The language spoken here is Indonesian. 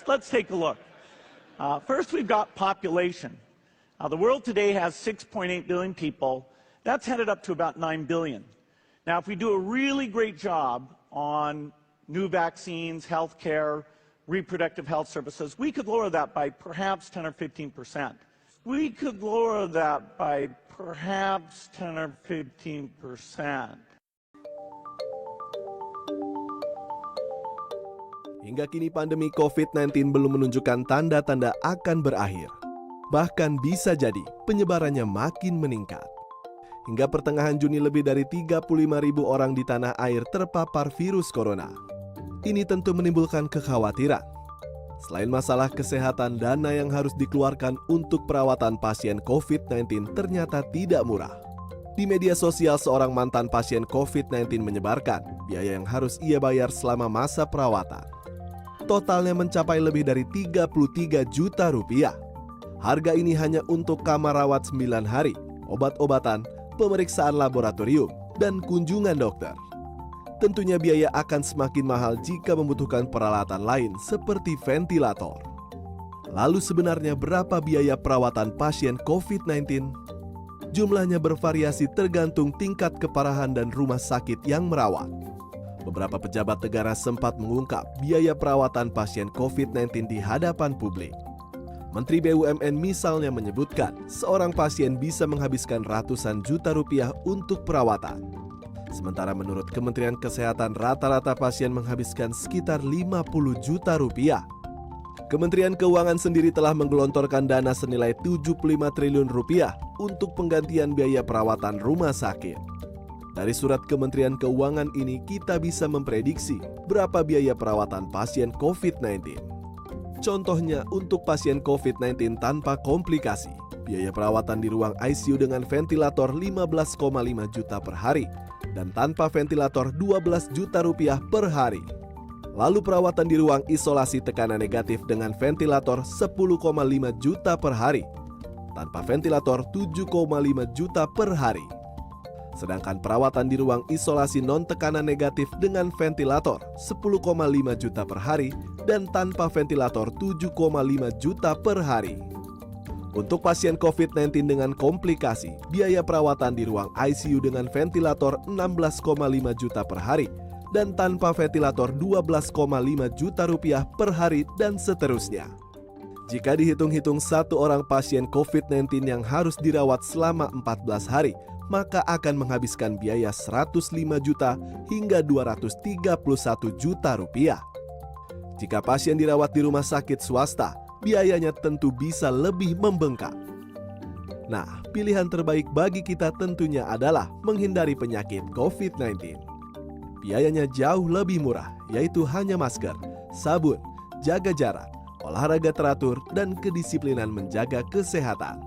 Let's take a look. First, we've got population. The world today has 6.8 billion people. That's headed up to about 9 billion. Now, if we do a really great job on new vaccines, healthcare, reproductive health services, we could lower that by perhaps 10 or 15%. We could lower that by perhaps 10 or 15%. Hingga kini pandemi COVID-19 belum menunjukkan tanda-tanda akan berakhir. Bahkan bisa jadi penyebarannya makin meningkat. Hingga pertengahan Juni lebih dari 35.000 orang di tanah air terpapar virus corona. Ini tentu menimbulkan kekhawatiran. Selain masalah kesehatan, dana yang harus dikeluarkan untuk perawatan pasien COVID-19 ternyata tidak murah. Di media sosial, seorang mantan pasien COVID-19 menyebarkan biaya yang harus ia bayar selama masa perawatan. Totalnya mencapai lebih dari 33 juta rupiah. Harga ini hanya untuk kamar rawat 9 hari, obat-obatan, pemeriksaan laboratorium, dan kunjungan dokter. Tentunya biaya akan semakin mahal jika membutuhkan peralatan lain seperti ventilator. Lalu sebenarnya berapa biaya perawatan pasien COVID-19? Jumlahnya bervariasi tergantung tingkat keparahan dan rumah sakit yang merawat. Beberapa pejabat negara sempat mengungkap biaya perawatan pasien COVID-19 di hadapan publik. Menteri BUMN misalnya menyebutkan seorang pasien bisa menghabiskan ratusan juta rupiah untuk perawatan. Sementara menurut Kementerian Kesehatan rata-rata pasien menghabiskan sekitar 50 juta rupiah. Kementerian Keuangan sendiri telah menggelontorkan dana senilai 75 triliun rupiah untuk penggantian biaya perawatan rumah sakit. Dari surat Kementerian Keuangan ini kita bisa memprediksi berapa biaya perawatan pasien COVID-19. Contohnya untuk pasien COVID-19 tanpa komplikasi, biaya perawatan di ruang ICU dengan ventilator 15,5 juta per hari dan tanpa ventilator 12 juta rupiah per hari. Lalu perawatan di ruang isolasi tekanan negatif dengan ventilator 10,5 juta per hari, tanpa ventilator 7,5 juta per hari. Sedangkan perawatan di ruang isolasi non-tekanan negatif dengan ventilator 10,5 juta per hari dan tanpa ventilator 7,5 juta per hari. Untuk pasien COVID-19 dengan komplikasi, biaya perawatan di ruang ICU dengan ventilator 16,5 juta per hari dan tanpa ventilator 12,5 juta rupiah per hari dan seterusnya. Jika dihitung-hitung satu orang pasien COVID-19 yang harus dirawat selama 14 hari, maka akan menghabiskan biaya 105 juta hingga 231 juta rupiah. Jika pasien dirawat di rumah sakit swasta, biayanya tentu bisa lebih membengkak. Nah, pilihan terbaik bagi kita tentunya adalah menghindari penyakit COVID-19. Biayanya jauh lebih murah, yaitu hanya masker, sabun, jaga jarak, olahraga teratur, dan kedisiplinan menjaga kesehatan.